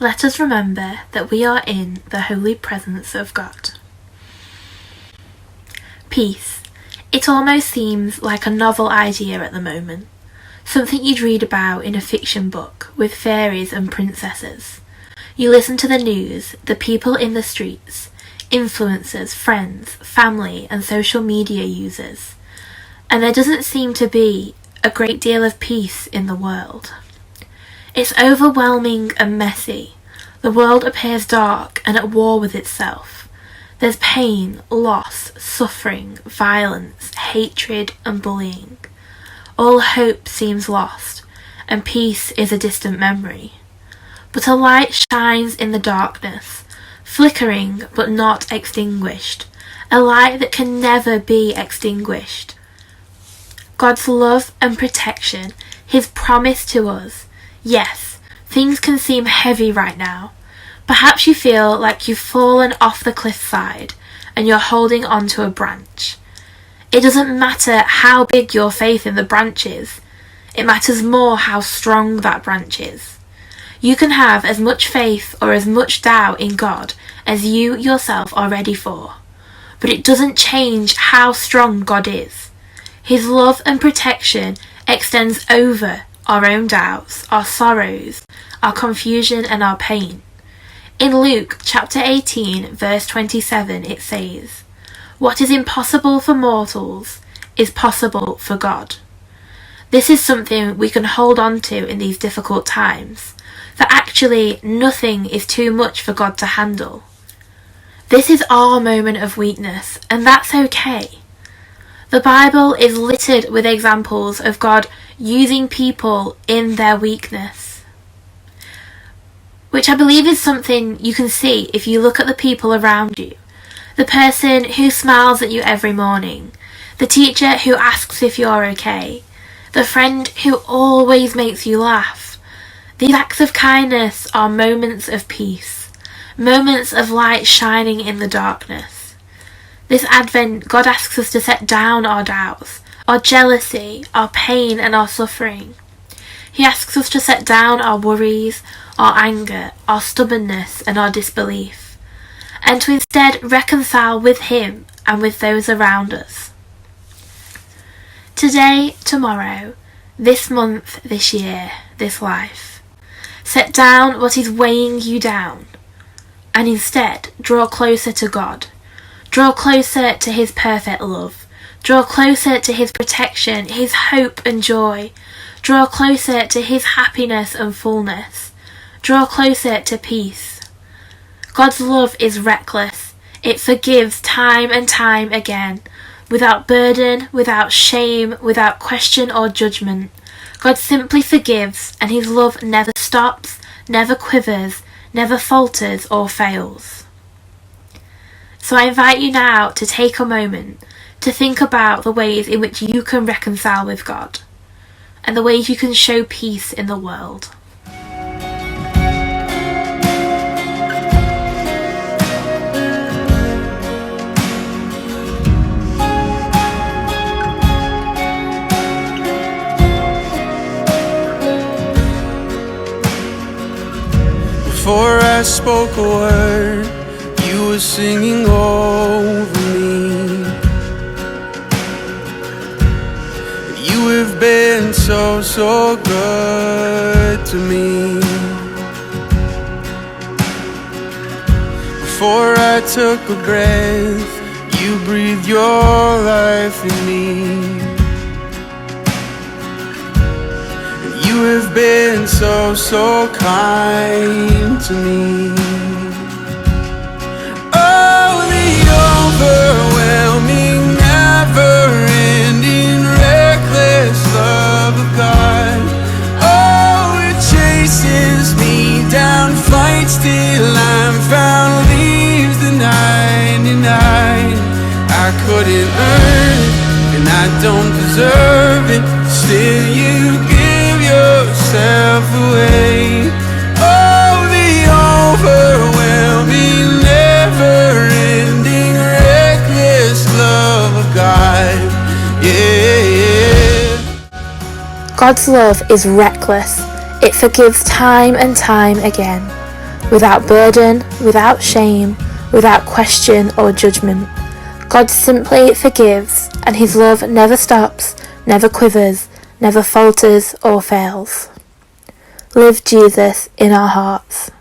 let us remember that we are in the holy presence of God. Peace. It almost seems like a novel idea at the moment, something you'd read about in a fiction book with fairies and princesses. You listen to the news, the people in the streets, influencers, friends, family and social media users, and there doesn't seem to be a great deal of peace in the world. It's overwhelming and messy. The world appears dark and at war with itself. There's pain, loss, suffering, violence, hatred and bullying. All hope seems lost, and peace is a distant memory. But a light shines in the darkness, flickering but not extinguished, a light that can never be extinguished. God's love and protection, His promise to us. Yes, things can seem heavy right now. Perhaps you feel like you've fallen off the cliffside and you're holding onto a branch. It doesn't matter how big your faith in the branch is. It matters more how strong that branch is. You can have as much faith or as much doubt in God as you yourself are ready for, but it doesn't change how strong God is. His love and protection extends over our own doubts, our sorrows, our confusion and our pain. In Luke chapter 18 verse 27 it says, "What is impossible for mortals is possible for God." This is something we can hold on to in these difficult times, that actually nothing is too much for God to handle. This is our moment of weakness, and that's okay. The Bible is littered with examples of God using people in their weakness, which I believe is something you can see if you look at the people around you. The person who smiles at you every morning, the teacher who asks if you're okay, the friend who always makes you laugh. These acts of kindness are moments of peace, moments of light shining in the darkness. This Advent, God asks us to set down our doubts, our jealousy, our pain and our suffering. He asks us to set down our worries, our anger, our stubbornness and our disbelief, and to instead reconcile with Him and with those around us. Today, tomorrow, this month, this year, this life, set down what is weighing you down, and instead draw closer to God. Draw closer to His perfect love. Draw closer to His protection, His hope and joy. Draw closer to His happiness and fullness. Draw closer to peace. God's love is reckless. It forgives time and time again, without burden, without shame, without question or judgment. God simply forgives, and His love never stops, never quivers, never falters or fails. So I invite you now to take a moment to think about the ways in which you can reconcile with God, and the ways you can show peace in the world. Before I spoke a word, you were singing over me. You have been so, so good to me. Before I took a breath, you breathed your life in me. You have been so, so kind to me. Oh, the overwhelming, never-ending, reckless love of God. Oh, it chases me down, fights till I'm found, leaves the 99. I couldn't earn it, and I don't deserve it. Still you give yourself away. Oh, the overwhelming, never-ending, reckless love of God. Yeah. God's love is reckless. It forgives time and time again. without burden, without shame, without question or judgment. God simply forgives, and his love never stops, never quivers, never falters or fails. Live Jesus in our hearts.